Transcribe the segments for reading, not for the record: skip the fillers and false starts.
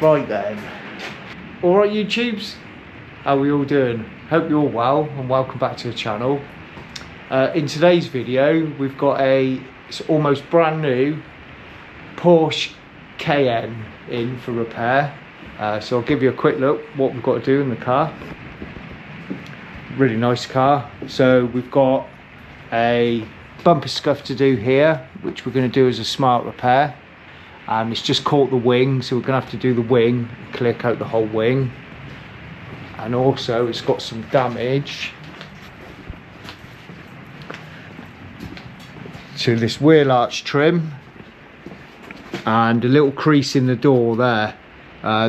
Right then. Alright YouTubes, how are we all doing? Hope you're all well and welcome back to the channel. In today's video we've got it's almost brand new Porsche Cayenne in for repair. So I'll give you a quick look what we've got to do in the car. Really nice car. So we've got a bumper scuff to do here, which we're going to do as a smart repair. It's just caught the wing, so we're going to have to do the wing, clear coat the whole wing. And also it's got some damage to this wheel arch trim and a little crease in the door there.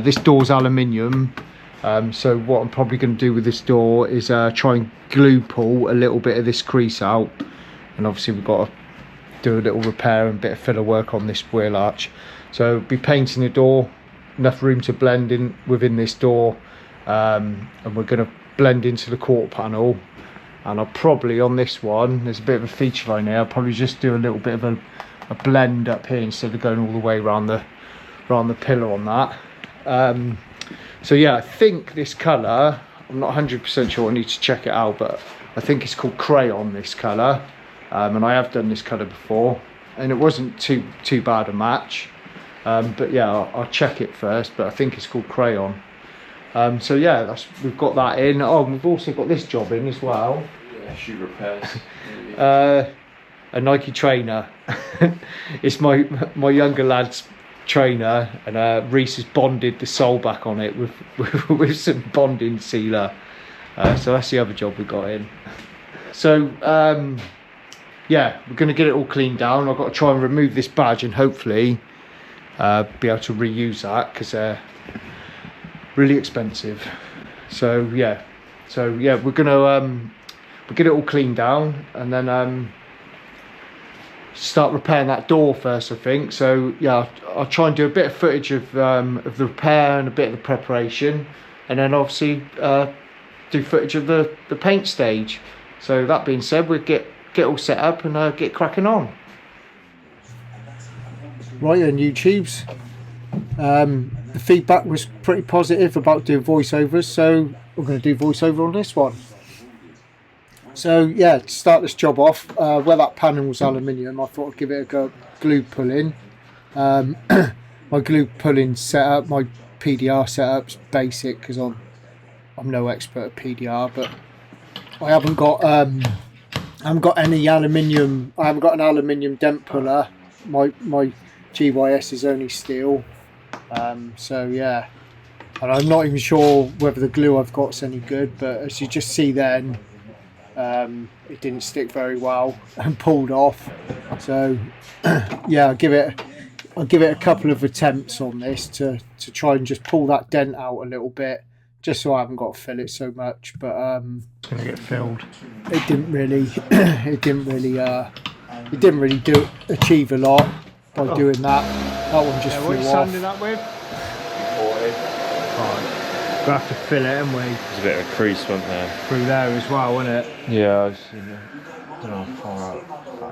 This door's aluminium, so what I'm probably going to do with this door is try and glue pull a little bit of this crease out, and obviously we've got to do a little repair and a bit of filler work on this wheel arch. So be painting the door, enough room to blend in within this door, and we're going to blend into the quarter panel. And I'll probably, on this one, there's a bit of a feature line here, I'll probably just do a little bit of a blend up here instead of going all the way around the pillar on that. So yeah, I think this colour, I'm not 100% sure, I need to check it out, but I think it's called Crayon, this colour. And I have done this colour before and it wasn't too bad a match, but yeah, I'll check it first, but I think it's called Crayon. So yeah, we've got that in. Oh, and we've also got this job in as well. Yeah, shoe repairs. A Nike trainer. It's my younger lad's trainer, and Reese has bonded the sole back on it with some bonding sealer. So that's the other job we got in. So yeah, we're going to get it all cleaned down. I've got to try and remove this badge and hopefully be able to reuse that, because they're really expensive. So yeah, we're gonna we'll get it all cleaned down and then start repairing that door first, I think. So yeah, I'll try and do a bit of footage of the repair and a bit of the preparation, and then obviously do footage of the paint stage. So that being said, we'll get all set up and get cracking on. Right then, YouTubes, the feedback was pretty positive about doing voiceovers, so we're going to do voiceover on this one. So yeah, to start this job off, where that panel was aluminium, I thought I'd give it a go glue pulling. My glue pulling setup, my PDR setup's basic because I'm no expert at PDR, but I haven't got any aluminium. I haven't got an aluminium dent puller. My GYS is only steel. So yeah, and I'm not even sure whether the glue I've got is any good, but as you just see then, it didn't stick very well and pulled off. So yeah, I'll give it a couple of attempts on this to try and just pull that dent out a little bit, just so I haven't got to fill it so much. But it's gonna get filled. It didn't really achieve a lot by doing that. That one just flew off. What are you sanding that with? Right. We'll have to fill it, haven't we? There's a bit of a crease, wasn't there? Through there as well, isn't it? Yeah, I've seen it. I don't know how far out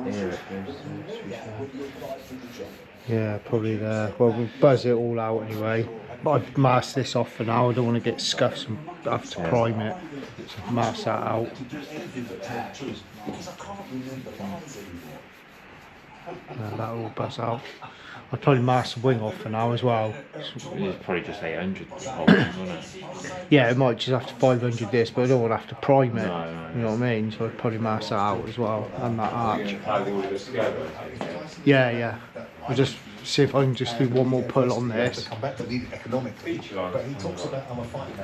that here it goes, to be fair. Yeah, probably there. Well, we'll buzz it all out anyway. But I'd mask this off for now. I don't want to get scuffs and have to prime it. So mask that out. That'll all buzz out. I'd probably mask the wing off for now as well. It's probably just 800 whole thing, wasn't it? Yeah, it might just have to 500 this, but I don't want to have to prime it. No. You know what I mean? So I'd probably mask that out as well, and that arch. Yeah. I'll just see if I can just do one more pull on this. Come back to the economic feature, but he talks about I'm a fighting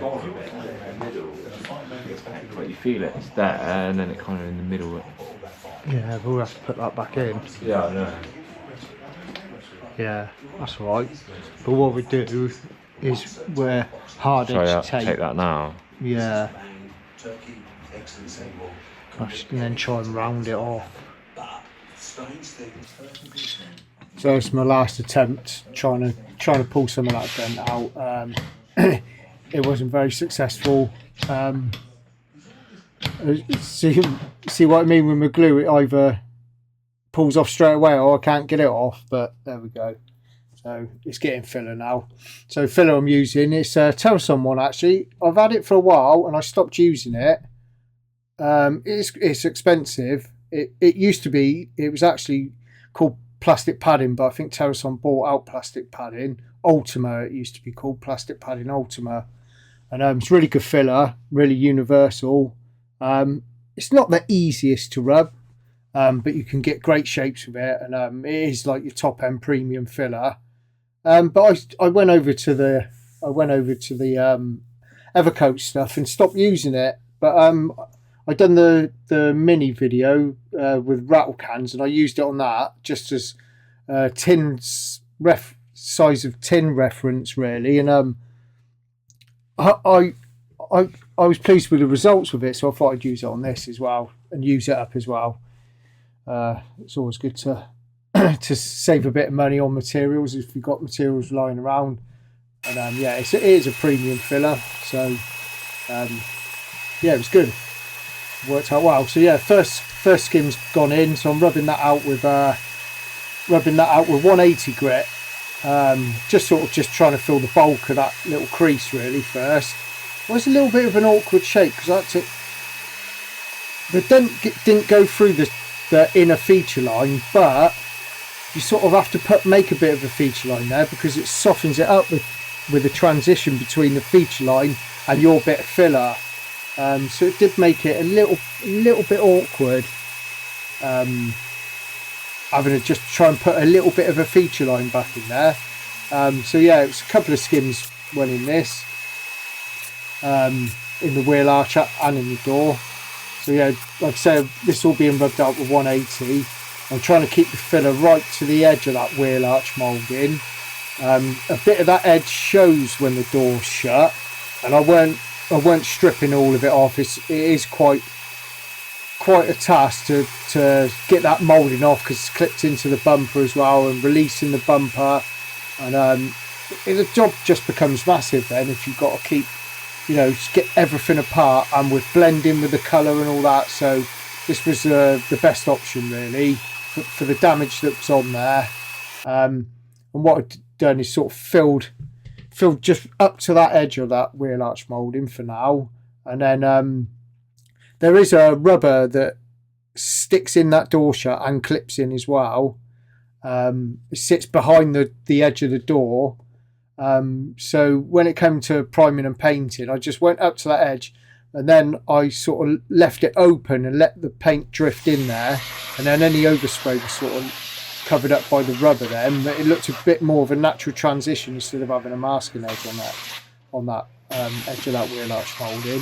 But you feel it, it's there, and then it kind of in the middle. Yeah, we'll have to put that back in. Yeah, I know. Yeah, that's right. But what we do is we're hard edge tape. Take that now. Yeah. And then try and round it off. So it's my last attempt trying to pull some of that dent out. It wasn't very successful. See what I mean with my glue? It either pulls off straight away or I can't get it off. But there we go. So it's getting filler now. So filler I'm using, it's a Terrason one actually. I've had it for a while and I stopped using it. It's expensive. It used to be, it was actually called plastic padding, but I think Terrason bought out plastic padding. Ultima, it used to be called plastic padding Ultima. And it's really good filler, really universal. It's not the easiest to rub, but you can get great shapes with it, and it is like your top end premium filler. But I went over to the Evercoat stuff and stopped using it. But I done the mini video with rattle cans, and I used it on that just as size of tin reference really, and I was pleased with the results with it, so I thought I'd use it on this as well and use it up as well. It's always good to to save a bit of money on materials if you've got materials lying around. And yeah, it is a premium filler, so yeah, it was good. Worked out well. So yeah, first skim's gone in, so I'm rubbing that out with 180 grit. Just trying to fill the bulk of that little crease really first. It was a little bit of an awkward shape because I had to. The dent didn't go through the inner feature line, but you sort of have to make a bit of a feature line there because it softens it up with the transition between the feature line and your bit of filler. So it did make it a little bit awkward. Having to just try and put a little bit of a feature line back in there. So yeah, it was a couple of skims went in this, in the wheel arch and in the door. So yeah, like I said, this all being rubbed out with 180. I'm trying to keep the filler right to the edge of that wheel arch moulding. A bit of that edge shows when the door's shut, and I weren't stripping all of it off. It is quite a task to get that moulding off because it's clipped into the bumper as well, and releasing the bumper, and the job just becomes massive then if you've got to keep, just get everything apart, and with blending with the colour and all that. So this was the best option really for the damage that was on there. And what I've done is sort of filled just up to that edge of that wheel arch moulding for now, and then there is a rubber that sticks in that door shut and clips in as well. It sits behind the edge of the door. So when it came to priming and painting, I just went up to that edge, and then I sort of left it open and let the paint drift in there, and then any overspray was sort of covered up by the rubber then. It looked a bit more of a natural transition instead of having a masking edge on that edge of that wheel arch moulding.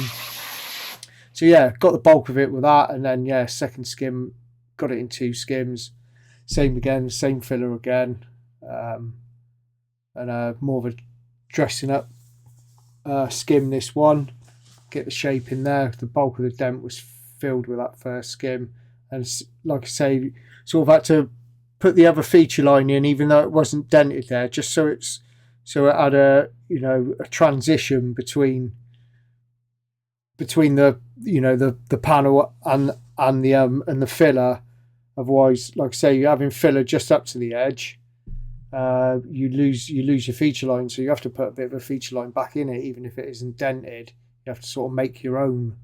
So yeah, got the bulk of it with that, and then yeah, second skim, got it in 2 skims, same again, same filler again, and more of a dressing up skim this one, get the shape in there. The bulk of the dent was filled with that first skim, and like I say, sort of had to put the other feature line in even though it wasn't dented there, just so it had a a transition between the the panel and the filler. Otherwise, like I say, you're having filler just up to the edge, you lose your feature line, so you have to put a bit of a feature line back in it even if it isn't dented. You have to sort of make your own.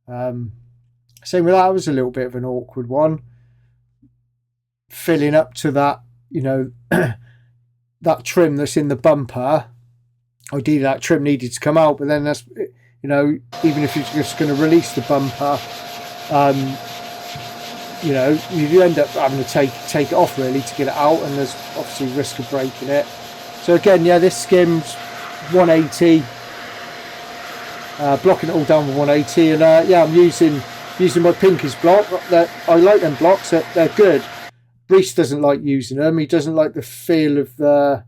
Same with that, it was a little bit of an awkward one, filling up to that that trim that's in the bumper. Ideally that trim needed to come out, but then that's even if you're just going to release the bumper, you end up having to take it off really to get it out, and there's obviously risk of breaking it. So again, yeah, this skim's 180, blocking it all down with 180, and yeah, I'm using my Pinkies block. I like them blocks, they're good. Reese doesn't like using them. He doesn't like the feel of the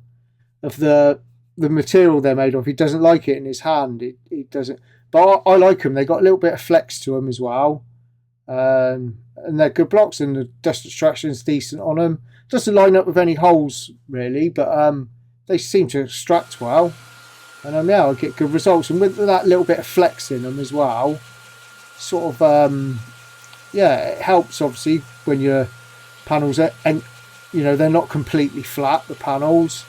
material they're made of. He doesn't like it in his hand. He doesn't, but I like them. They got a little bit of flex to them as well, and they're good blocks, and the dust extraction is decent on them. Doesn't line up with any holes really, but they seem to extract well, and yeah, I get good results. And with that little bit of flex in them as well, sort of yeah, it helps obviously when your panels are, and they're not completely flat, the panels.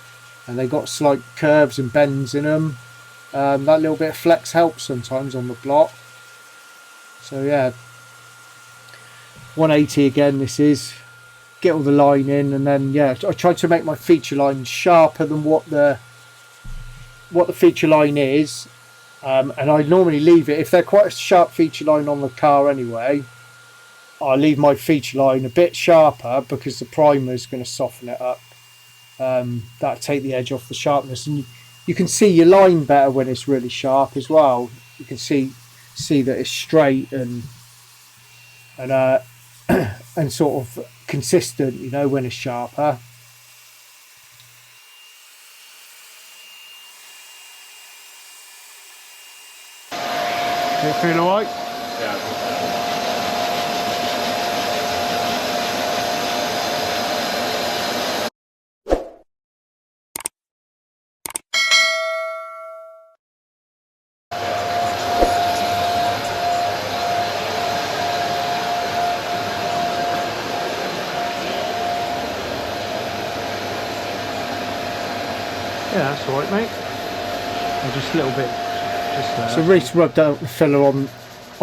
and they got slight curves and bends in them. That little bit of flex helps sometimes on the block. So yeah, 180 again this is. Get all the line in, and then yeah, I tried to make my feature line sharper than what the feature line is, and I normally leave it, if they're quite a sharp feature line on the car anyway, I leave my feature line a bit sharper because the primer is going to soften it up. That'll take the edge off the sharpness, and you can see your line better when it's really sharp as well. You can see that it's straight and and sort of consistent, you know, when it's sharper. Does it feel alright? Yeah. Yeah, that's alright, mate. And just a little bit, just there. So Reece rubbed out the filler on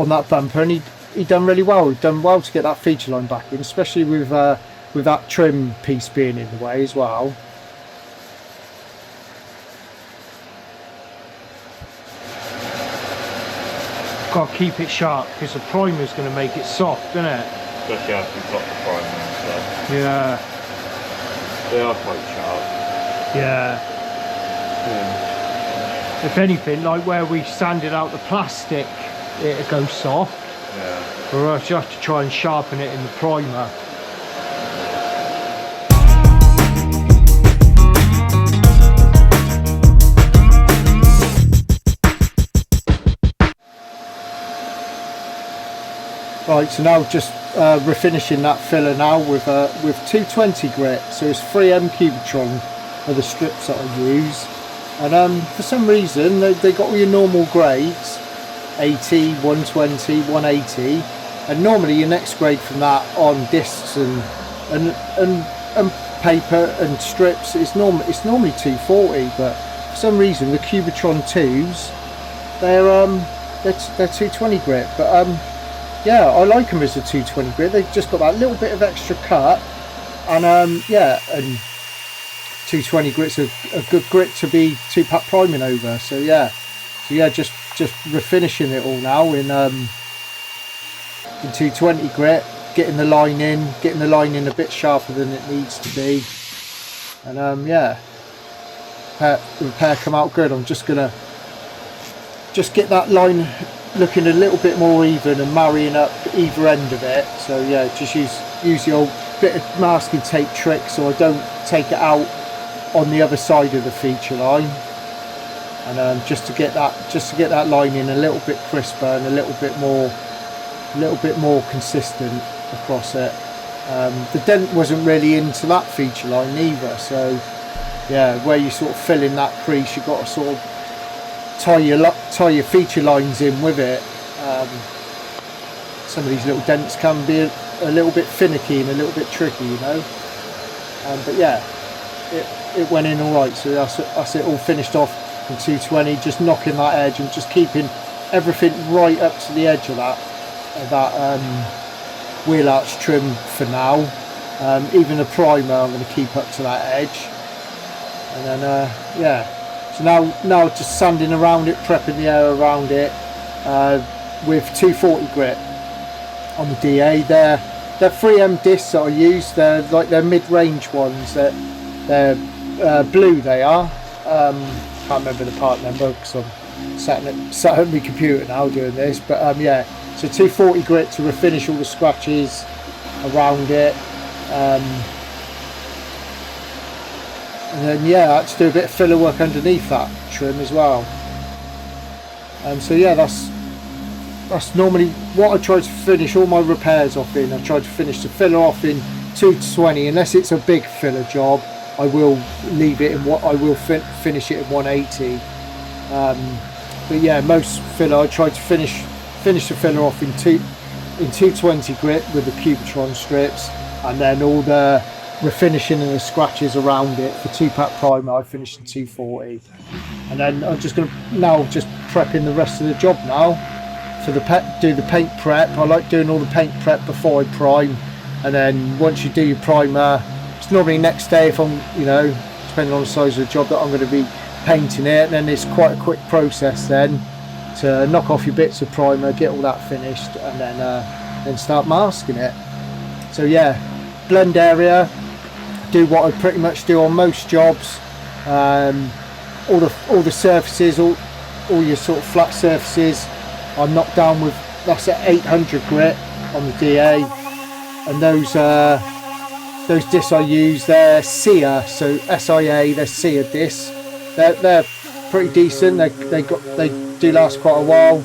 that bumper, and he done really well. He done well to get that feature line back in, especially with that trim piece being in the way as well. Got to keep it sharp because the primer's going to make it soft, isn't it? Especially after you've got the primer and stuff. Yeah. They are quite sharp. Yeah. If anything, like where we sanded out the plastic, it'll go soft. Yeah. Or else you have to try and sharpen it in the primer. Right, so now just refinishing that filler now with 220 grit. So it's 3M Cubitron are the strips that I use. And for some reason they got all your normal grades, 80, 120, 180, and normally your next grade from that on discs and paper and strips it's normally 240, but for some reason the Cubitron 2s they're 220 grit. But yeah, I like them as a 220 grit. They've just got that little bit of extra cut, and yeah, and 220 grit's a good grit to be 2-pack priming over. So yeah, just refinishing it all now in 220 grit, getting the line in a bit sharper than it needs to be, and yeah, the repair come out good. I'm just gonna get that line looking a little bit more even and marrying up either end of it. So yeah, just use the old bit of masking tape trick so I don't take it out on the other side of the feature line, and just to get that line in a little bit crisper and a little bit more consistent across it. The dent wasn't really into that feature line either, so yeah, where you sort of fill in that crease, you've got to sort of tie your feature lines in with it. Some of these little dents can be a little bit finicky and a little bit tricky, you know, but yeah, it went in alright. So that's it all finished off in 220, just knocking that edge and just keeping everything right up to the edge of that wheel arch trim for now. Even the primer I'm going to keep up to that edge, and then yeah, so now just sanding around it, prepping the air around it with 240 grit on the DA. They're 3M discs that I use. They're mid-range ones. They're blue. They are. Can't remember the part number because I'm sat at my computer now doing this. But yeah, so 240 grit to refinish all the scratches around it. And then yeah, I had to do a bit of filler work underneath that trim as well. So yeah, that's normally what I try to finish all my repairs off in. I try to finish the filler off in 220, unless it's a big filler job. I will leave it in what I will finish it at 180. But yeah, most filler I try to finish the filler off in 220 grit with the Cubitron strips, and then all the refinishing and the scratches around it. For 2-pack primer, I finished in 240, and then I'm just going to now just prepping the rest of the job now for the do the paint prep. I like doing all the paint prep before I prime, and then once you do your primer, it's normally next day if I'm, you know, depending on the size of the job that I'm going to be painting it, and then it's quite a quick process then to knock off your bits of primer, get all that finished, and then start masking it. So yeah, blend area, do what I pretty much do on most jobs. All the surfaces, all your sort of flat surfaces, I knock down with, that's at 800 grit on the DA, and those discs I use, they're SIA, so SIA, they're SIA discs. They're pretty decent. They do last quite a while.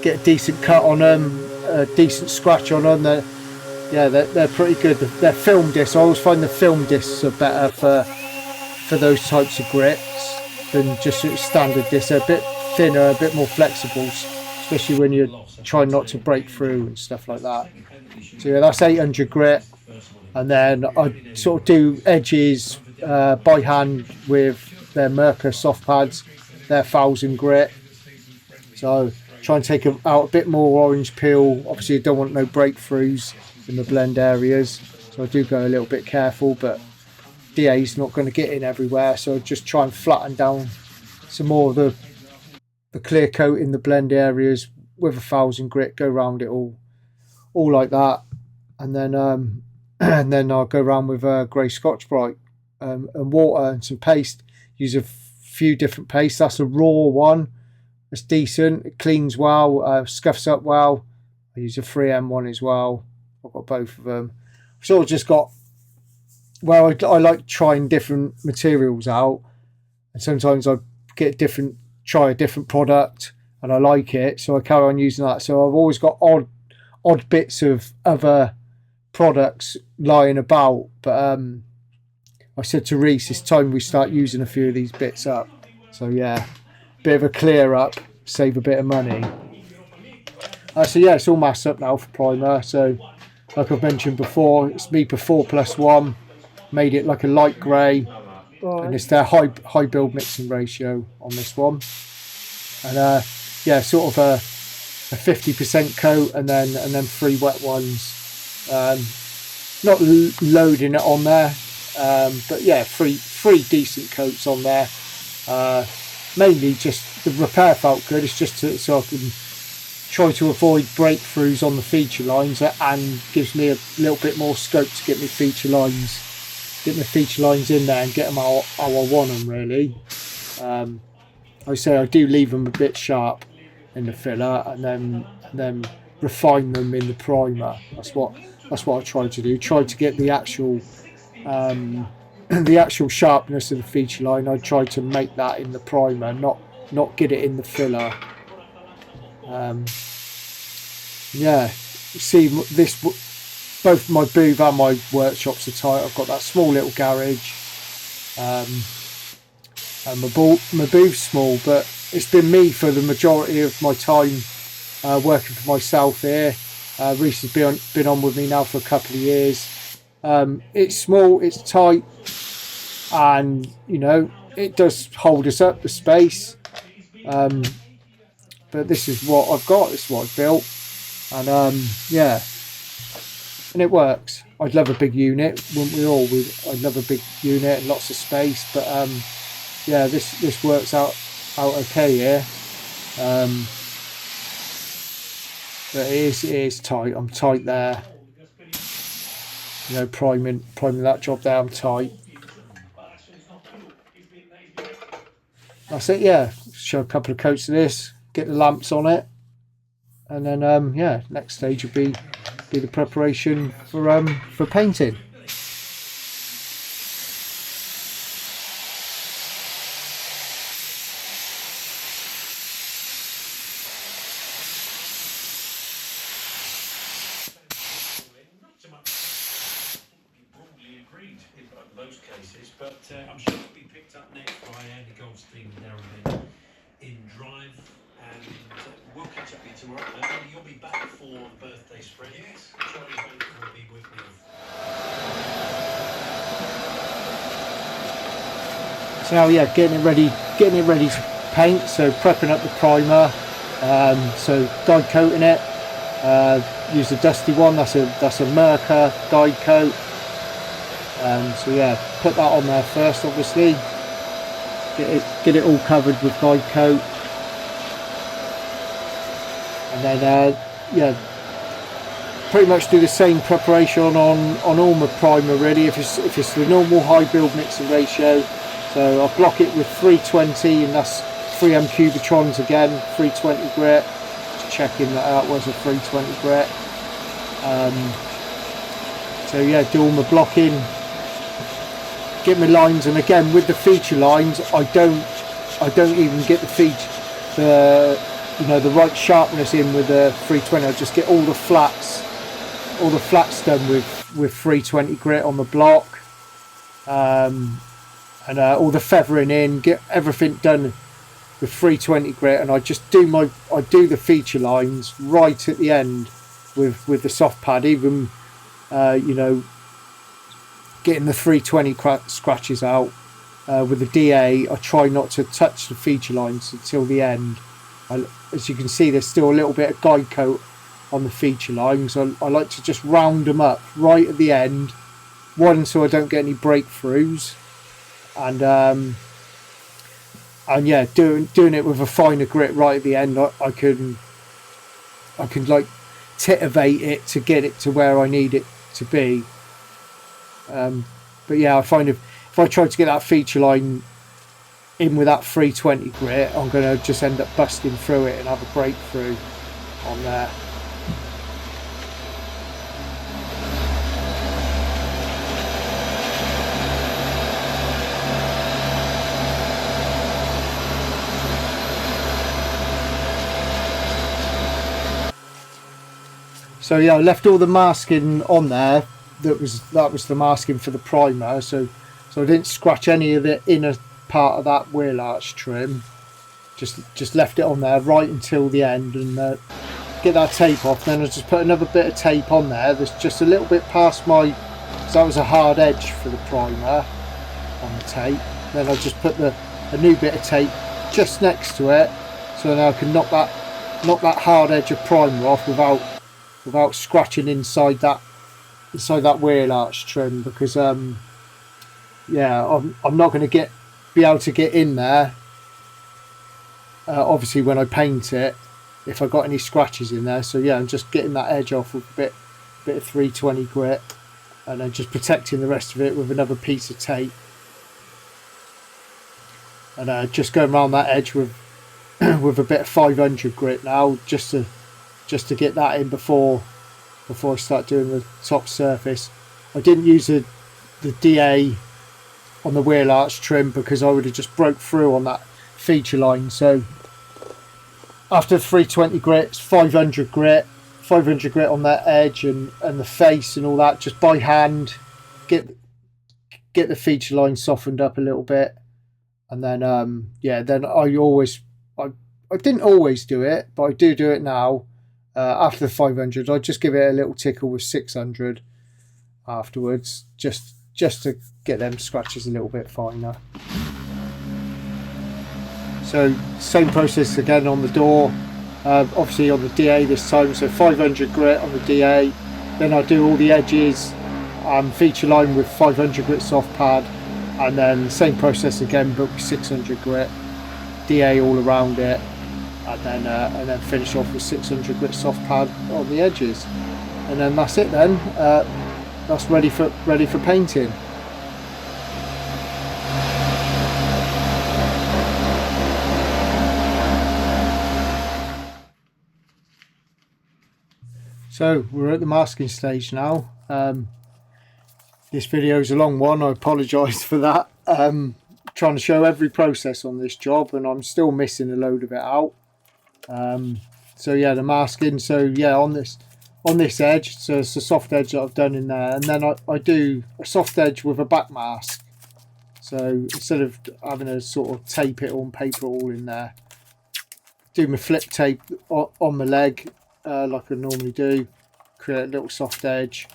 Get a decent cut on them, a decent scratch on them. They're pretty good. They're film discs. I always find the film discs are better for those types of grits than just sort of standard discs. They're a bit thinner, a bit more flexible, especially when you're trying not to break through and stuff like that. So yeah, that's 800 grit, and then I sort of do edges by hand with their Merca soft pads. They're 1000 grit. So try and take out a bit more orange peel. Obviously, you don't want no breakthroughs in the blend areas, so I do go a little bit careful, but DA's not going to get in everywhere, so I just try and flatten down some more of the clear coat in the blend areas with 1000 grit, go around it all like that, and then I'll go around with grey Scotch-Brite and water and some paste. Use a few different pastes. That's a raw one. It's decent. It cleans well, scuffs up well. I use a 3M one as well. I've got both of them. I've sort of just got, well, I like trying different materials out, and sometimes I try a different product and I like it, so I carry on using that. So I've always got odd bits of other products lying about, but I said to Reese, it's time we start using a few of these bits up. So yeah, bit of a clear up, save a bit of money. So yeah, it's all masked up now for primer. So like I've mentioned before, it's Mipa 4+1, made it like a light grey, and it's their high build mixing ratio on this one. And yeah, sort of a 50% coat, and then 3 wet ones. Not loading it on there, but yeah, three decent coats on there. Mainly just the repair felt good. It's just so I can try to avoid breakthroughs on the feature lines, and gives me a little bit more scope to get my feature lines in there and get them how I want them, really. I say I do leave them a bit sharp in the filler, and then refine them in the primer. That's what I try to do. Try to get the actual sharpness of the feature line. I try to make that in the primer, not get it in the filler. Yeah, see this. Both my booth and my workshops are tight. I've got that small little garage. And my booth's small, but it's been me for the majority of my time working for myself here. Reese has been on with me now for a couple of years. It's small, it's tight, and you know, it does hold us up, the space. But this is what I've got, this is what I've built, and yeah, and it works. I'd love a big unit, wouldn't we all? I'd love a big unit and lots of space, but yeah, this works out okay here. But it is tight. I'm tight there. You know, priming that job there, I'm tight. That's it, yeah. Show a couple of coats of this, get the lamps on it, and then yeah, next stage will be the preparation for painting. Most cases, but I'm sure it'll be picked up next by Andy Goldstein now and then in Drive, and we'll catch up with you tomorrow. Andy, you'll be back for the birthday spread. Yes, Charlie will be with me. So now, yeah, getting it ready to paint. So prepping up the primer. So guide coating it. Use a dusty one. That's a Mipa guide coat. So yeah, put that on there first, obviously. Get it all covered with guide coat, and then yeah, pretty much do the same preparation on all my primer really. If it's the normal high build mixing ratio, so I'll block it with 320, and that's 3M Cubitrons again, 320 grit. Just checking that was a 320 grit. So yeah, do all my blocking, get my lines, and again with the feature lines, I don't even get the right sharpness in with the 320. I just get all the flats done with 320 grit on the block, and all the feathering in, get everything done with 320 grit, and I just do the feature lines right at the end with the soft pad, even you know, getting the 320 scratches out with the DA. I try not to touch the feature lines until the end. As you can see, there's still a little bit of guide coat on the feature lines. I like to just round them up right at the end, one, so I don't get any breakthroughs, and yeah, doing it with a finer grit right at the end. I can like titivate it to get it to where I need it to be. But yeah, I find if I try to get that feature line in with that 320 grit, I'm going to just end up busting through it and have a breakthrough on there. So yeah, I left all the masking on there. That was the masking for the primer. So I didn't scratch any of the inner part of that wheel arch trim. Just left it on there right until the end, and get that tape off. Then I just put another bit of tape on there. There's just a little bit past my, because that was a hard edge for the primer on the tape. Then I just put a new bit of tape just next to it, so now I can knock that hard edge of primer off without scratching inside that wheel arch trim, because yeah, I'm not going to be able to get in there obviously when I paint it if I got any scratches in there. So yeah, I'm just getting that edge off with a bit of 320 grit, and then just protecting the rest of it with another piece of tape, and just going around that edge with with a bit of 500 grit now, just to get that in before I start doing the top surface. I didn't use the DA on the wheel arch trim because I would have just broke through on that feature line. So after 320 grit, it's 500 grit on that edge and the face and all that, just by hand, get the feature line softened up a little bit, and then yeah, then I didn't always do it, but I do it now. After the 500, I just give it a little tickle with 600 afterwards, just to get them scratches a little bit finer. So same process again on the door, obviously on the DA this time, so 500 grit on the DA, then I do all the edges, feature line with 500 grit soft pad, and then same process again but with 600 grit, DA all around it, and then finish off with 600 grit soft pad on the edges, and then that's it. Then that's ready for painting. So we're at the masking stage now. This video is a long one, I apologise for that. Trying to show every process on this job, and I'm still missing a load of it out. So yeah, the masking, so yeah, on this edge, so it's a soft edge that I've done in there, and then I do a soft edge with a back mask. So instead of having to sort of tape it on paper all in there, do my flip tape on my leg like I normally do, create a little soft edge,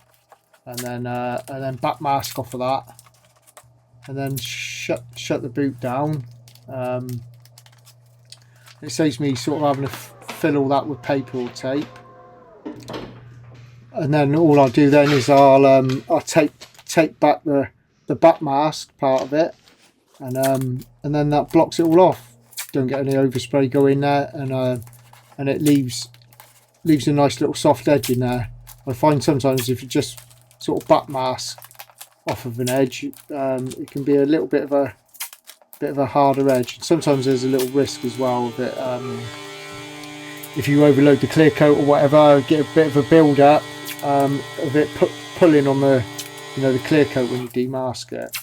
and then back mask off of that, and then shut the boot down. It saves me sort of having to fill all that with paper or tape. And then all I'll do then is I'll tape back the back mask part of it, and then that blocks it all off. Don't get any overspray go in there, and it leaves a nice little soft edge in there. I find sometimes if you just sort of back mask off of an edge, it can be a little bit of a harder edge. Sometimes there's a little risk as well of it. If you overload the clear coat or whatever, get a bit of a build up of it pulling on the the clear coat when you demask it.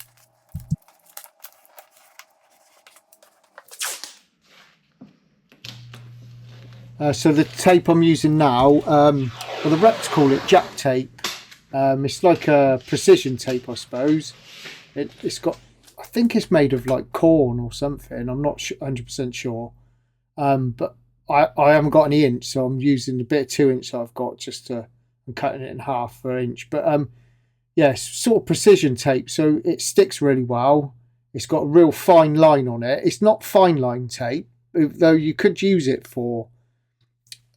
So the tape I'm using now, well, the reps call it jack tape. It's like a precision tape, I suppose. It's got, I think it's made of like corn or something. I'm not 100% sure, but I haven't got any inch, so I'm using the bit of 2-inch I've got I'm cutting it in half for an inch. But yeah, it's sort of precision tape, so it sticks really well. It's got a real fine line on it. It's not fine line tape, though you could use it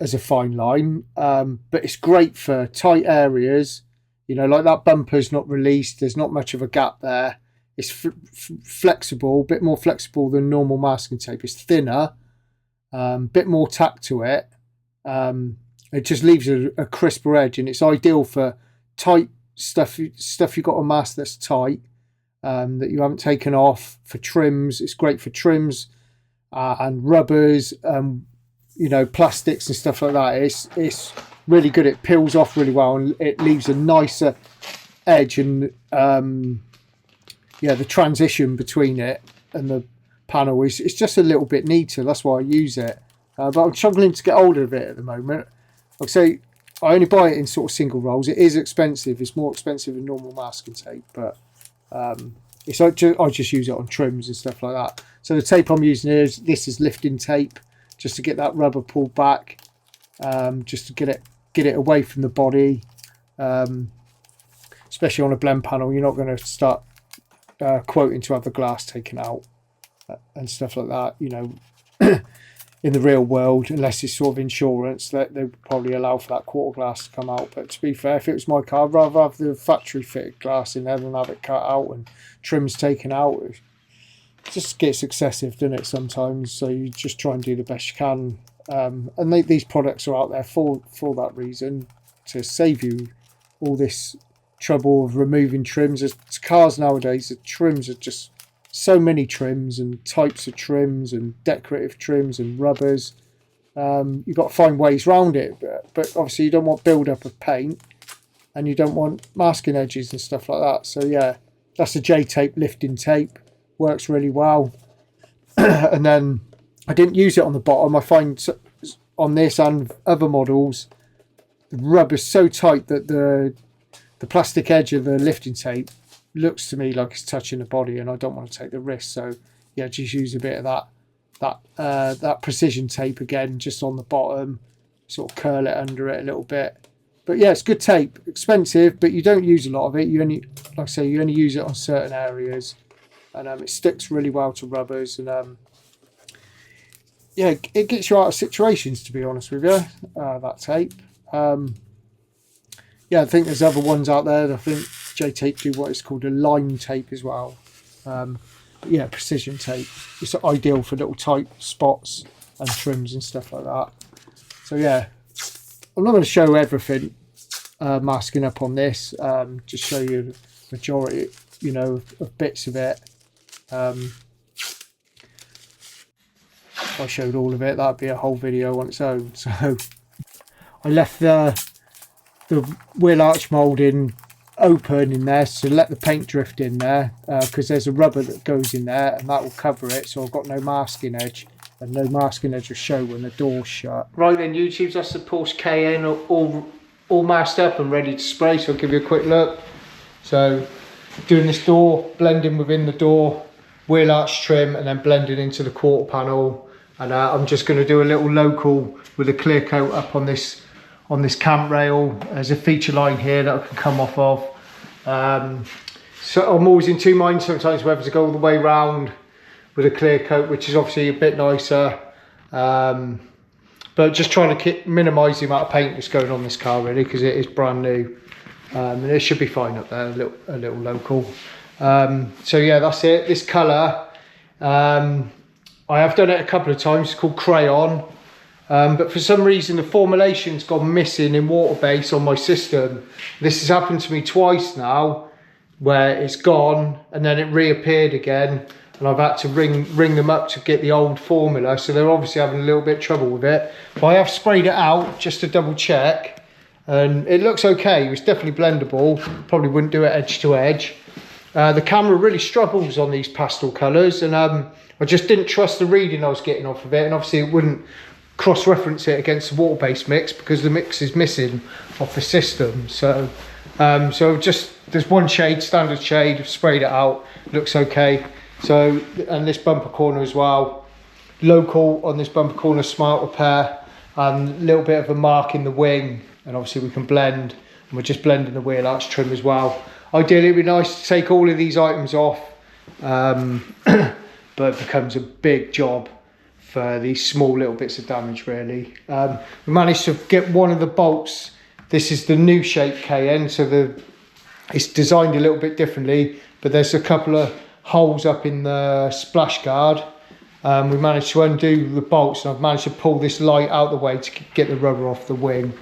as a fine line, but it's great for tight areas. Like that bumper's not released, there's not much of a gap there. It's flexible, a bit more flexible than normal masking tape. It's thinner, bit more tack to it. It just leaves a crisper edge, and it's ideal for tight stuff you've got a mask that's tight, that you haven't taken off. For trims, it's great for trims and rubbers, plastics and stuff like that. It's really good. It peels off really well, and it leaves a nicer edge, and the transition between it and the panel is just a little bit neater. That's why I use it, but I'm struggling to get hold of it at the moment. Like I say, I only buy it in sort of single rolls. It is expensive. It's more expensive than normal masking tape, but it's I just use it on trims and stuff like that. So the tape I'm using here is lifting tape, just to get that rubber pulled back, just to get it away from the body, especially on a blend panel. You're not going to start quoting to have the glass taken out and stuff like that, in the real world, unless it's sort of insurance, that they would probably allow for that quarter glass to come out. But to be fair, if it was my car, I'd rather have the factory fitted glass in there than have it cut out and trims taken out. It just gets excessive, doesn't it, sometimes? So you just try and do the best you can, and these products are out there for that reason, to save you all this trouble of removing trims. As cars nowadays, the trims are just so many trims and types of trims and decorative trims and rubbers. You've got to find ways around it, but obviously you don't want build up of paint, and you don't want masking edges and stuff like that. So yeah, that's a J-tape lifting tape. Works really well. And then I didn't use it on the bottom. I find on this and other models, the rubber's so tight that the plastic edge of the lifting tape looks to me like it's touching the body, and I don't want to take the risk. So yeah, just use a bit of that precision tape again, just on the bottom, sort of curl it under it a little bit. But yeah, it's good tape, expensive, but you don't use a lot of it. You only, like I say, you only use it on certain areas, and it sticks really well to rubbers, and yeah, it gets you out of situations, to be honest with you, that tape. Yeah, I think there's other ones out there. I think J-tape do what is called a line tape as well. Yeah, precision tape. It's ideal for little tight spots and trims and stuff like that. So yeah, I'm not going to show everything masking up on this. Just show you the majority, of bits of it. If I showed all of it, that'd be a whole video on its own. So I left the wheel arch moulding open in there to let the paint drift in there, because there's a rubber that goes in there and that will cover it, so I've got no masking edge, and no masking edge will show when the door's shut. Right then, YouTube, that's the Porsche Cayenne all masked up and ready to spray, so I'll give you a quick look. So doing this door, blending within the door, wheel arch trim, and then blending into the quarter panel. And I'm just going to do a little local with a clear coat up on this cam rail. There's a feature line here that I can come off of. So I'm always in two minds sometimes whether to go all the way round with a clear coat, which is obviously a bit nicer. But just trying to minimise the amount of paint that's going on this car really, because it is brand new. And it should be fine up there, a little local. So yeah, that's it. This colour, I have done it a couple of times. It's called Crayon. But for some reason the formulation's gone missing in Waterbase on my system. This has happened to me twice now, where it's gone and then it reappeared again, and I've had to ring them up to get the old formula, so they're obviously having a little bit of trouble with it. But I have sprayed it out just to double check, and it looks okay. It's definitely blendable. Probably wouldn't do it edge to edge. The camera really struggles on these pastel colours, and I just didn't trust the reading I was getting off of it, and obviously it wouldn't cross-reference it against the water-based mix because the mix is missing off the system. So just there's one shade, standard shade. I've sprayed it out, looks okay. So, and this bumper corner as well, local on this bumper corner, smart repair, and a little bit of a mark in the wing, and obviously we can blend, and we're just blending the wheel arch trim as well. Ideally it'd be nice to take all of these items off, but it becomes a big job for these small little bits of damage really. We managed to get one of the bolts. This is the new shape Cayenne, so it's designed a little bit differently, but there's a couple of holes up in the splash guard. We managed to undo the bolts, and I've managed to pull this light out the way to get the rubber off the wing,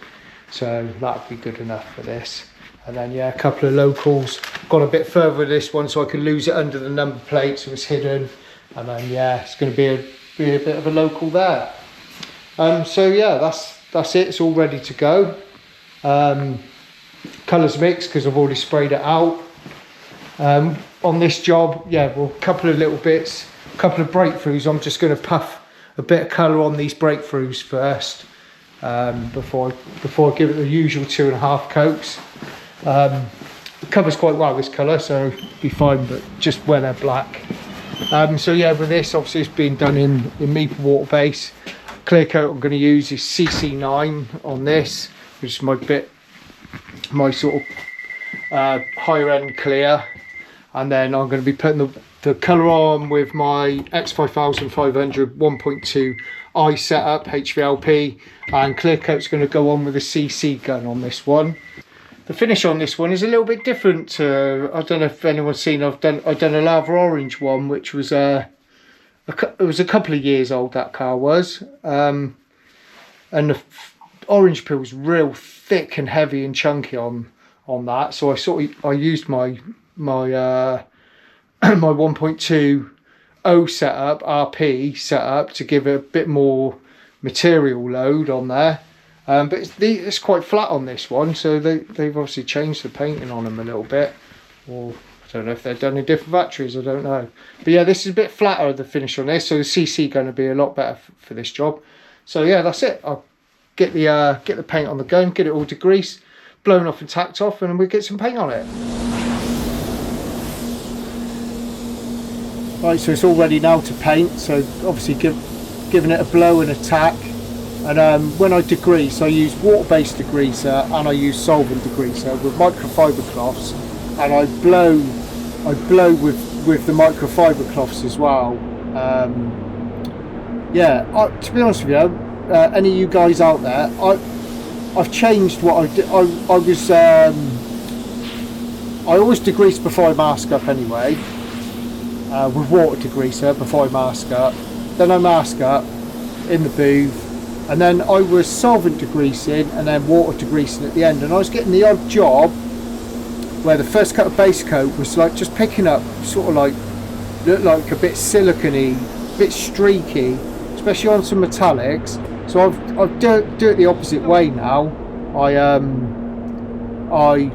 so that'd be good enough for this. And then yeah, a couple of locals. Gone a bit further with this one so I can lose it under the number plate so it's hidden, and then yeah, it's going to be a bit of a local there. So yeah, that's it. It's all ready to go. Colours mixed because I've already sprayed it out. On this job, yeah, well, a couple of little bits, a couple of breakthroughs. I'm just going to puff a bit of colour on these breakthroughs first, before I give it the usual 2.5 coats. It covers quite well, this colour, so it'll be fine, but just when they're black. So yeah, with this, obviously it's been done in Mipa Waterbase. Clear coat I'm going to use is CC9 on this, which is my sort of higher end clear. And then I'm going to be putting the colour on with my X5500 1.2 I setup HVLP, and clear coat's going to go on with a CC gun on this one. The finish on this one is a little bit different to, I don't know if anyone's seen, I've done a lava orange one, which was it was a couple of years old, that car was, and the orange peel was real thick and heavy and chunky on that, so I used my 1.2 O setup, RP setup, to give it a bit more material load on there. But it's quite flat on this one, so they've obviously changed the painting on them a little bit, or I don't know if they're done in different factories, I don't know. But yeah, this is a bit flatter, the finish on this, so the CC going to be a lot better for this job. So yeah, that's it. I'll get the paint on the gun, get it all degreased, blown off and tacked off, and we'll get some paint on it. Right, so it's all ready now to paint, so obviously giving it a blow and a tack. And when I degrease, I use water-based degreaser and I use solvent degreaser with microfiber cloths, and I blow with the microfiber cloths as well. Yeah, to be honest with you, any of you guys out there, I've changed what I did. I always degrease before I mask up anyway, with water degreaser before I mask up. Then I mask up in the booth, and then I was solvent degreasing and then water degreasing at the end, and I was getting the odd job where the first coat of base coat was like just picking up sort of like, looked like a bit silicone-y, a bit streaky, especially on some metallics. So I do it the opposite way now. I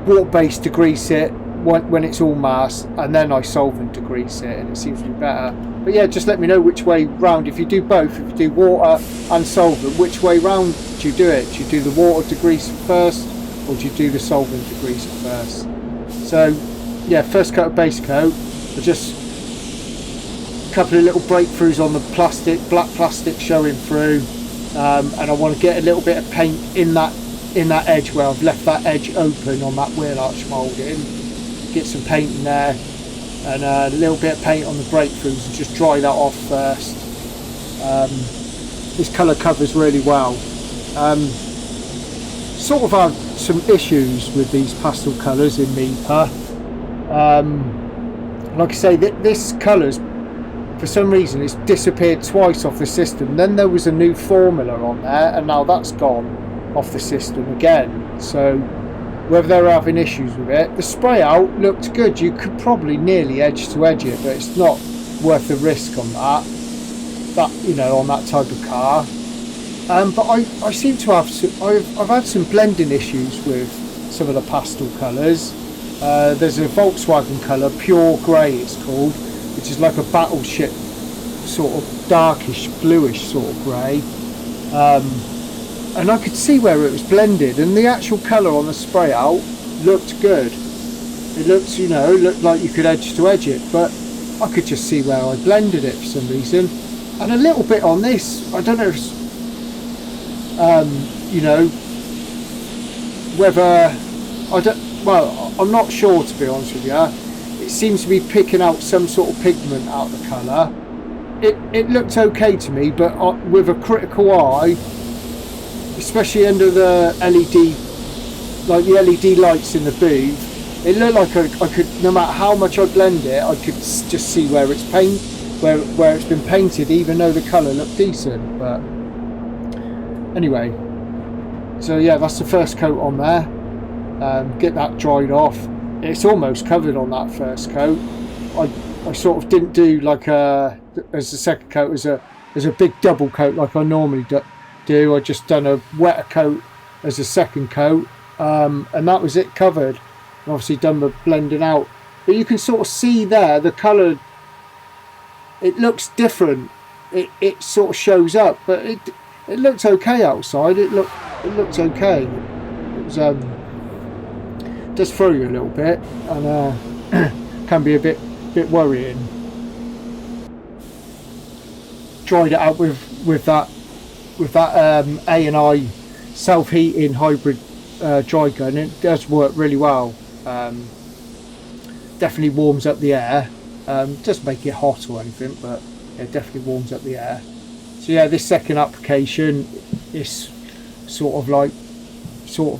water-base degrease it when it's all masked, and then I solvent degrease it, and it seems to be better. But yeah, just let me know which way round, if you do both, if you do water and solvent, which way round do you do it? Do you do the water degrease first, or do you do the solvent degrease first? So yeah, first coat of base coat, just a couple of little breakthroughs on the plastic, black plastic showing through, and I want to get a little bit of paint in that edge where I've left that edge open on that wheel arch moulding. get some paint in there, and a little bit of paint on the breakthroughs, and just dry that off first. This colour covers really well. Sort of had some issues with these pastel colours in Mipa. Like I say, this colour's, for some reason, it's disappeared twice off the system. Then there was a new formula on there, and now that's gone off the system again. So whether they're having issues with it, the spray out looked good. You could probably nearly edge to edge it, but it's not worth the risk on that, you know, on that type of car. But I seem to have I've had some blending issues with some of the pastel colours. There's a Volkswagen colour, pure grey it's called, which is like a battleship sort of darkish bluish sort of grey, and I could see where it was blended, and the actual colour on the spray out looked good. It looked, you know, looked like you could edge to edge it, but I could just see where I blended it for some reason. And a little bit on this, I don't know if it's, you know, whether I'm not sure, to be honest with you. It seems to be picking out some sort of pigment out of the colour. It looked okay to me, but with a critical eye, especially under the LED, like the LED lights in the booth, it looked like I could, no matter how much I blend it, I could just see where it's where it's been painted, even though the colour looked decent. But anyway, so yeah, that's the first coat on there. Get that dried off. It's almost covered on that first coat. I sort of didn't do like as the second coat as a big double coat like I normally do. I just done a wetter coat as a second coat, and that was it, covered. And obviously done the blending out, but you can sort of see there the colour. It looks different. It sort of shows up, but it looked okay outside. It looked okay. It was does throw you a little bit, and can be a bit worrying. Dried it out with that A&I self-heating hybrid dry gun. It does work really well. Definitely warms up the air. Doesn't make it hot or anything, but it definitely warms up the air. So yeah, this second application is sort of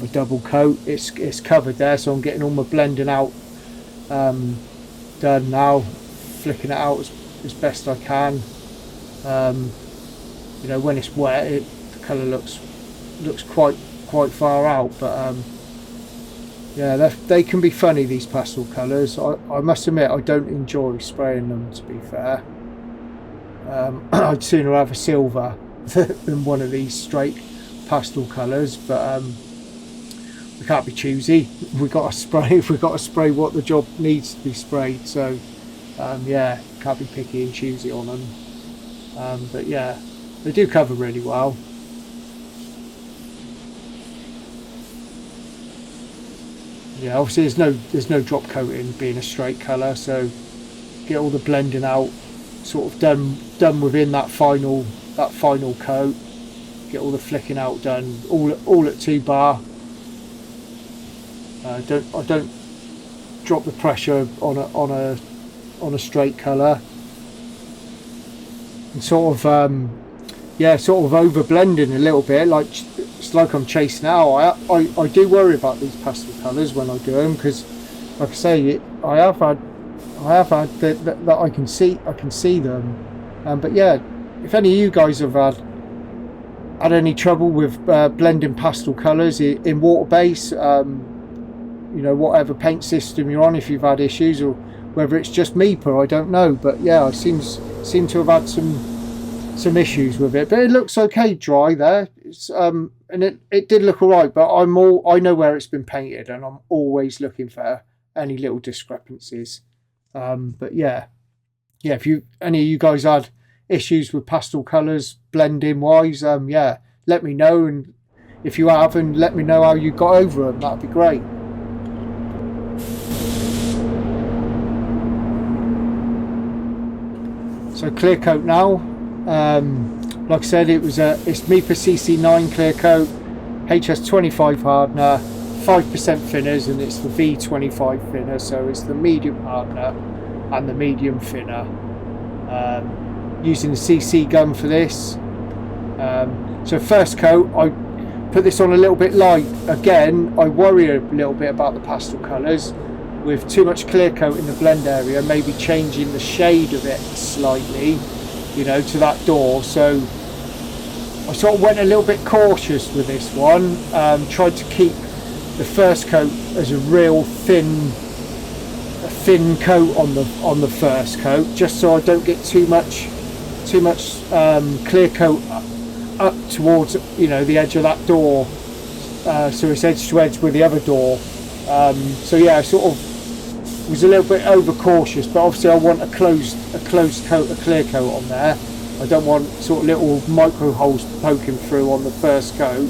a double coat. It's covered there, so I'm getting all my blending out done now, flicking it out as best I can. You know, when it's wet, the colour looks quite far out, but yeah, they can be funny, these pastel colours. I must admit, I don't enjoy spraying them, to be fair. I'd sooner have a silver than one of these straight pastel colours, but we can't be choosy. We've got to spray what the job needs to be sprayed. So yeah, can't be picky and choosy on them. But yeah, they do cover really well. Yeah, obviously there's no drop coating being a straight colour, so get all the blending out sort of done within that final coat. Get all the flicking out done all at 2 bar. I don't drop the pressure on a straight colour, and sort of over blending a little bit. Like it's like I'm chasing out. I do worry about these pastel colours when I do them, because like I say, I have had that I can see them. But yeah, if any of you guys have had any trouble with blending pastel colours in Waterbase, you know, whatever paint system you're on, if you've had issues, or whether it's just Mipa, I don't know. But yeah, I seem to have had some issues with it, but it looks okay dry there. It's and it did look alright, but I know where it's been painted, and I'm always looking for any little discrepancies. But yeah, if any of you guys had issues with pastel colours blending wise, yeah, let me know, and if you have, and let me know how you got over them. That'd be great. So clear coat now. Like I said, it's Mipa CC9 clear coat, HS25 hardener, 5% thinners, and it's the V25 thinner, so it's the medium hardener and the medium thinner. Using the CC gun for this. So first coat, I put this on a little bit light. Again, I worry a little bit about the pastel colours. With too much clear coat in the blend area, maybe changing the shade of it slightly, you know, to that door. So I sort of went a little bit cautious with this one. Tried to keep the first coat as a real thin coat on the first coat, just so I don't get too much clear coat up towards, you know, the edge of that door, so it's edge to edge with the other door. So yeah, I sort of was a little bit over cautious, but obviously I want a closed coat, a clear coat on there. I don't want sort of little micro holes poking through on the first coat,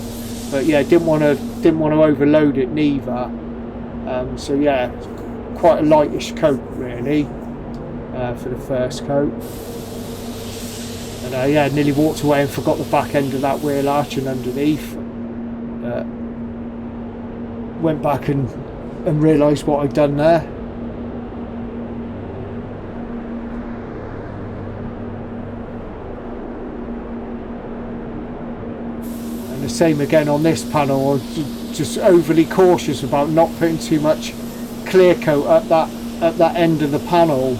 but yeah, didn't want to overload it neither. So yeah, quite a lightish coat really for the first coat. And yeah, nearly walked away and forgot the back end of that wheel arch and underneath. Went back and realised what I'd done there. And the same again on this panel. I was just overly cautious about not putting too much clear coat at that end of the panel.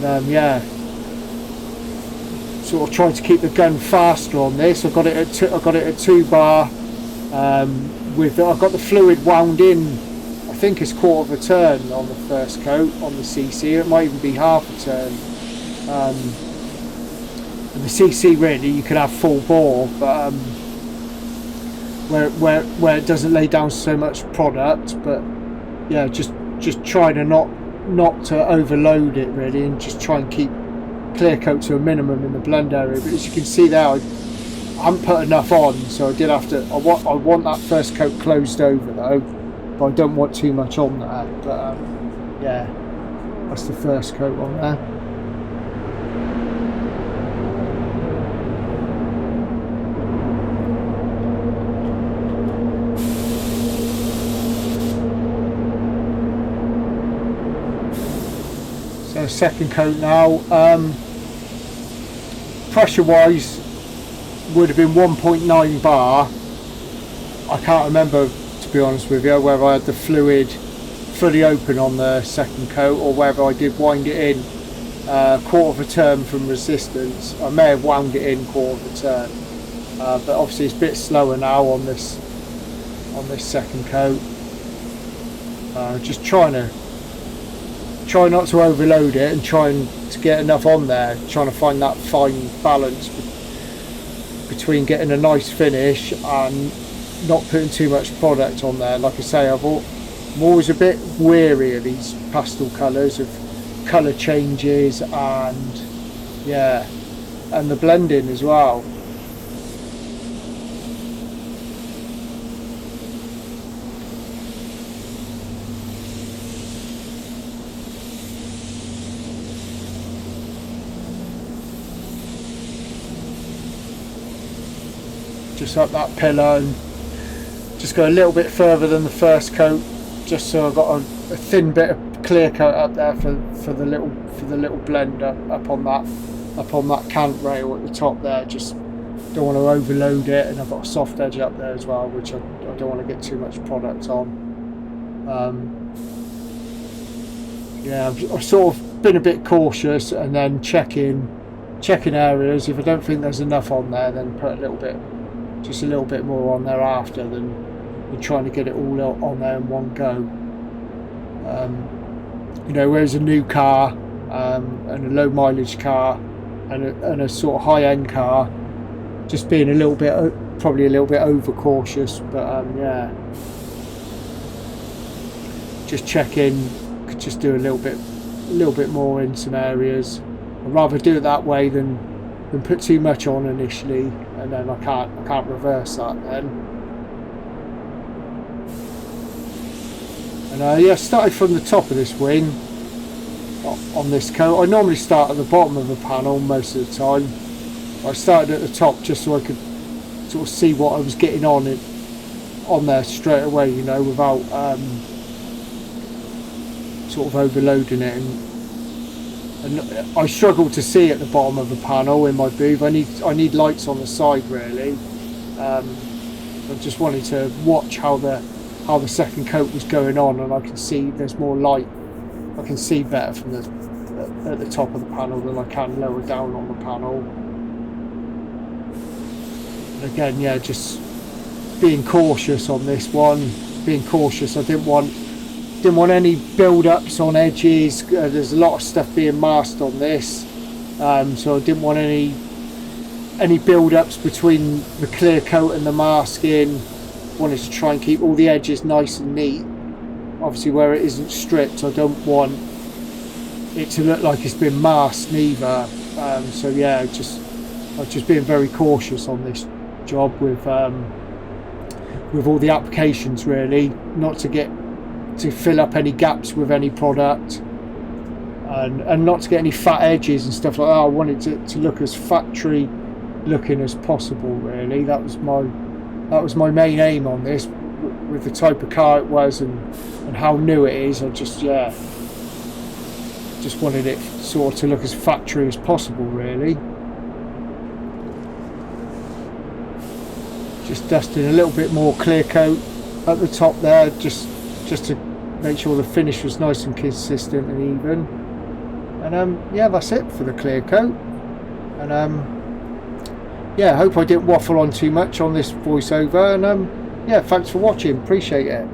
And yeah, sort of trying to keep the gun faster on this. I got it at 2 bar. I've got the fluid wound in, I think it's 1/4 of a turn on the first coat on the CC. It might even be half a turn. And the CC really you could have full bore, but where it doesn't lay down so much product. But yeah, just try to not to overload it really, and just try and keep clear coat to a minimum in the blend area. But as you can see there, I haven't put enough on, so I did have to. I want that first coat closed over though, but I don't want too much on there. But yeah, that's the first coat on there. So second coat now. Pressure wise would have been 1.9 bar. I can't remember, to be honest with you, whether I had the fluid fully open on the second coat or whether I did wind it in 1/4 of a turn from resistance. I may have wound it in 1/4 of a turn, but obviously it's a bit slower now on this second coat. Just try not to overload it and trying to get enough on there, trying to find that fine balance between getting a nice finish and not putting too much product on there. Like I say, I'm always a bit wary of these pastel colours, of colour changes, and yeah, and the blending as well. Just up that pillar and just go a little bit further than the first coat, just so I've got a thin bit of clear coat up there for the little blend up on that cant rail at the top there. Just don't want to overload it, and I've got a soft edge up there as well, which I don't want to get too much product on. Yeah, I've sort of been a bit cautious and then checking areas. If I don't think there's enough on there, then put just a little bit more on there after, than trying to get it all on there in one go. You know, whereas a new car and a low mileage car and a sort of high end car, just being probably a little bit over cautious. But yeah, just check in, could just do a little bit more in some areas. I'd rather do it that way than put too much on initially, and then I can't reverse that then. And yeah, started from the top of this wing on this coat. I normally start at the bottom of the panel most of the time. I started at the top just so I could sort of see what I was getting on on there straight away, you know, without sort of overloading it. And I struggle to see at the bottom of the panel in my booth. I need lights on the side really. I just wanted to watch how the second coat was going on, and I can see there's more light. I can see better from at the top of the panel than I can lower down on the panel. And again, yeah, just being cautious on this one. Being cautious. I didn't want any build-ups on edges. There's a lot of stuff being masked on this, so I didn't want any build-ups between the clear coat and the masking. Wanted to try and keep all the edges nice and neat. Obviously, where it isn't stripped, I don't want it to look like it's been masked neither. So yeah, I was just being very cautious on this job with all the applications really, not to fill up any gaps with any product, and not to get any fat edges and stuff like that. I wanted it to look as factory looking as possible really. That was my main aim on this, with the type of car it was and how new it is. I just wanted it sort of to look as factory as possible really. Just dusting a little bit more clear coat at the top there, just to make sure the finish was nice and consistent and even. And yeah, that's it for the clear coat. And yeah, I hope I didn't waffle on too much on this voiceover. And yeah, thanks for watching, appreciate it.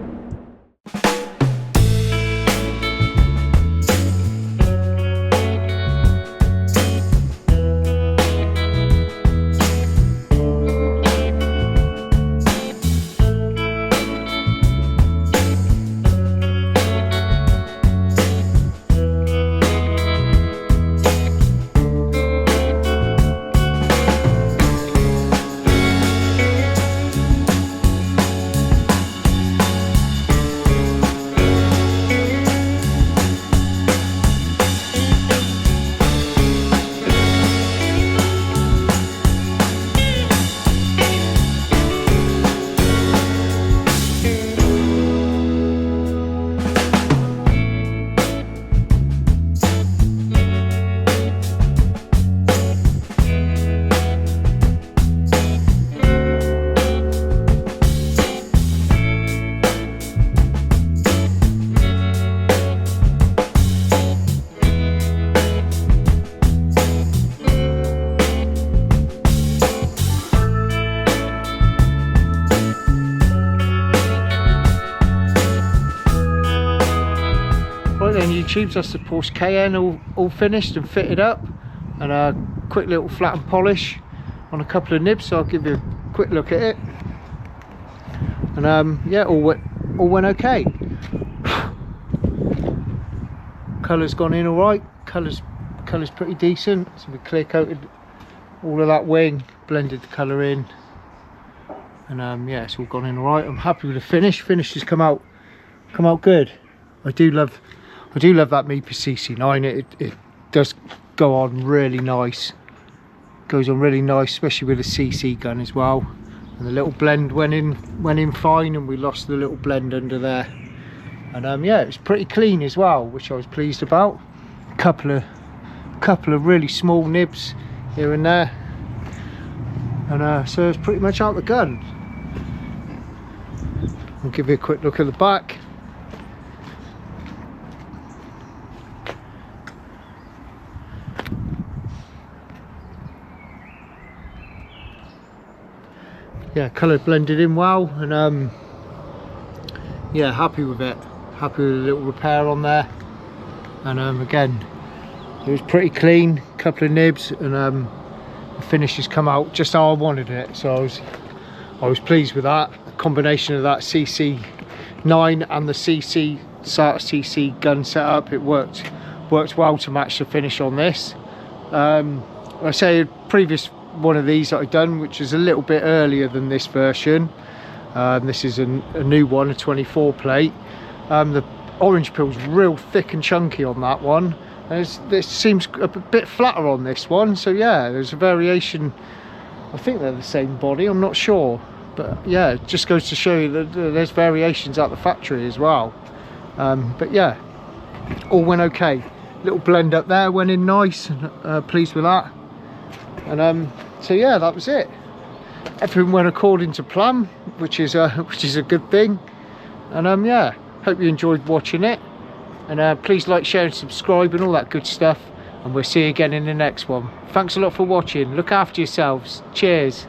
YouTubes, that's the Porsche Cayenne all finished and fitted up, and a quick little flat and polish on a couple of nibs, so I'll give you a quick look at it. And yeah, all went okay. Colour's gone in all right. Colour's pretty decent. So we clear coated all of that wing, blended the colour in, and yeah, it's all gone in all right. I'm happy with the finish. Finish has come out good. I do love that Mipa CC9. It does go on really nice. Goes on really nice, especially with a CC gun as well. And the little blend went in fine, and we lost the little blend under there. And yeah, it was pretty clean as well, which I was pleased about. Couple of really small nibs here and there, and so it's pretty much out the gun. I'll give you a quick look at the back. Yeah, colour blended in well, and yeah, happy with it. Happy with a little repair on there, and again, it was pretty clean. Couple of nibs, and the finish has come out just how I wanted it. So I was pleased with that. A combination of that CC9 and the Sata CC gun setup, it worked well to match the finish on this. I say a previous one of these that I've done, which is a little bit earlier than this version. This is a new one, a 24 plate. The orange peel's real thick and chunky on that one, and this seems a bit flatter on this one. So yeah, there's a variation. I think they're the same body, I'm not sure, But yeah, it just goes to show you that there's variations at the factory as well. But yeah, all went okay. Little blend up there went in nice, and pleased with that. And so yeah, that was it. Everything went according to plan, which is a good thing. And yeah, hope you enjoyed watching it. And please like, share and subscribe and all that good stuff. And we'll see you again in the next one. Thanks a lot for watching. Look after yourselves. Cheers.